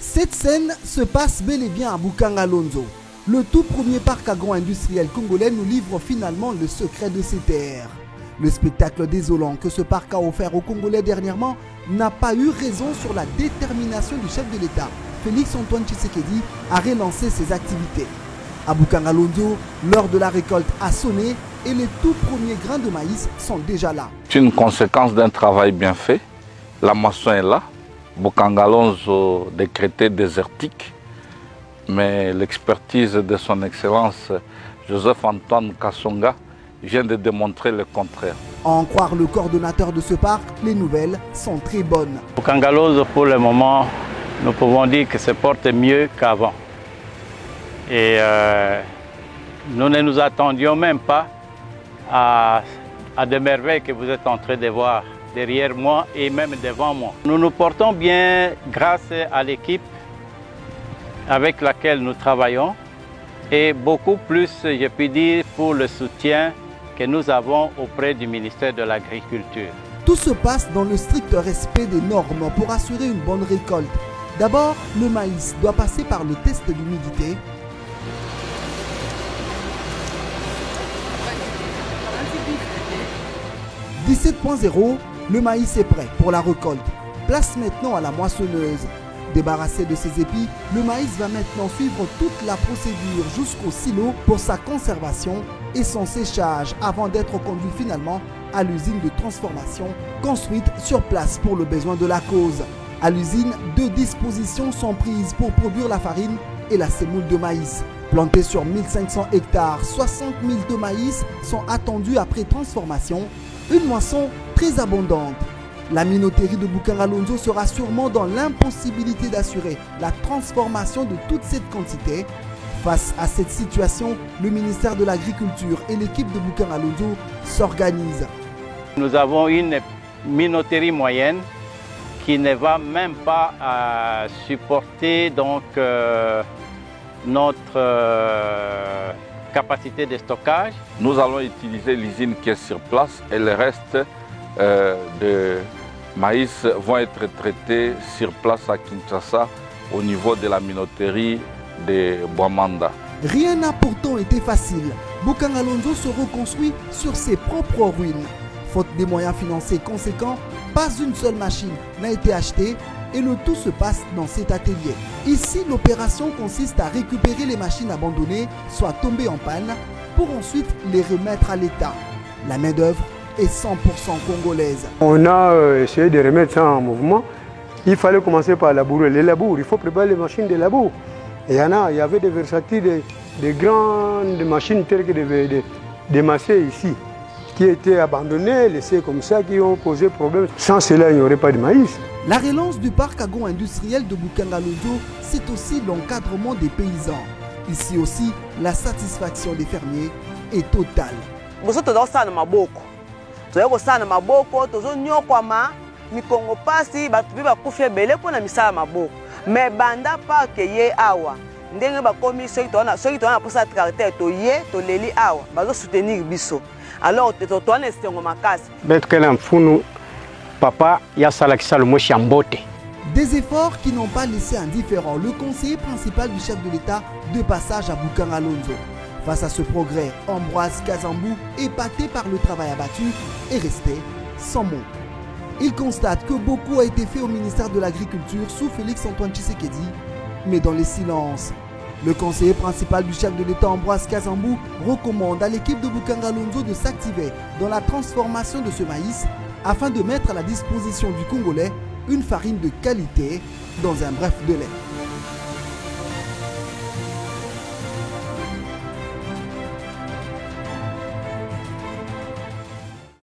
Cette scène se passe bel et bien à Boukangalonzo. Le tout premier parc agro-industriel congolais nous livre finalement le secret de ses terres. Le spectacle désolant que ce parc a offert aux Congolais dernièrement n'a pas eu raison sur la détermination du chef de l'État, Félix Antoine Tshisekedi, à relancer ses activités. À Boukangalonzo, l'heure de la récolte a sonné et les tout premiers grains de maïs sont déjà là. C'est une conséquence d'un travail bien fait. La moisson est là. Boukangalonzo décrété désertique, mais l'expertise de son Excellence Joseph-Antoine Kasonga vient de démontrer le contraire. À en croire le coordonnateur de ce parc, les nouvelles sont très bonnes. Boukangalonzo, pour le moment, nous pouvons dire que se porte mieux qu'avant. Et nous ne nous attendions même pas à des merveilles que vous êtes en train de voir derrière moi et même devant moi. Nous nous portons bien grâce à l'équipe avec laquelle nous travaillons et beaucoup plus, je puis dire, pour le soutien que nous avons auprès du ministère de l'Agriculture. Tout se passe dans le strict respect des normes pour assurer une bonne récolte. D'abord, le maïs doit passer par le test d'humidité. « 17.0 », le maïs est prêt pour la récolte. Place maintenant à la moissonneuse. Débarrassé de ses épis, le maïs va maintenant suivre toute la procédure jusqu'au silo pour sa conservation et son séchage avant d'être conduit finalement à l'usine de transformation construite sur place pour le besoin de la cause. À l'usine, 2 dispositions sont prises pour produire la farine et la semoule de maïs. Plantés sur 1500 hectares, 60 000 de maïs sont attendus après transformation. Une moisson très abondante. La minoterie de Boukangalonzo sera sûrement dans l'impossibilité d'assurer la transformation de toute cette quantité. Face à cette situation, le ministère de l'Agriculture et l'équipe de Boukangalonzo s'organisent. Nous avons une minoterie moyenne qui ne va même pas supporter donc, notre capacité de stockage. Nous allons utiliser l'usine qui est sur place et le reste de maïs vont être traités sur place à Kinshasa au niveau de la minoterie de Bouamanda. Rien n'a pourtant été facile. Boukangalonzo se reconstruit sur ses propres ruines. Faute des moyens financiers conséquents, pas une seule machine n'a été achetée et le tout se passe dans cet atelier. Ici, l'opération consiste à récupérer les machines abandonnées, soit tombées en panne, pour ensuite les remettre à l'État. La main-d'œuvre est 100% congolaise. On a essayé de remettre ça en mouvement. Il fallait commencer par labourer les labours. Il faut préparer les machines de labour. Et il y avait des versatiles, des grandes machines telles que des massés ici, qui étaient abandonnées, laissées comme ça, qui ont posé problème. Sans cela, il n'y aurait pas de maïs. La relance du parc agro-industriel de Boukangalonzo, c'est aussi l'encadrement des paysans. Ici aussi, la satisfaction des fermiers est totale. Mais banda pa ke ye awa ndenge ba komi soki to na posa tracteur to ye to leli awa bazo soutenir biso alors to na esengo makasi betkela mfunu papa ya salakisa le moshi ambote. Des efforts qui n'ont pas laissé indifférent le conseiller principal du chef de l'État de passage à Boukangalonzo. Face à ce progrès, Ambroise Kazambou, épaté par le travail abattu, est resté sans mots. Il constate que beaucoup a été fait au ministère de l'Agriculture sous Félix Antoine Tshisekedi, mais dans les silences. Le conseiller principal du chef de l'État, Ambroise Kazambou, recommande à l'équipe de Boukangalonzo de s'activer dans la transformation de ce maïs afin de mettre à la disposition du Congolais une farine de qualité dans un bref délai.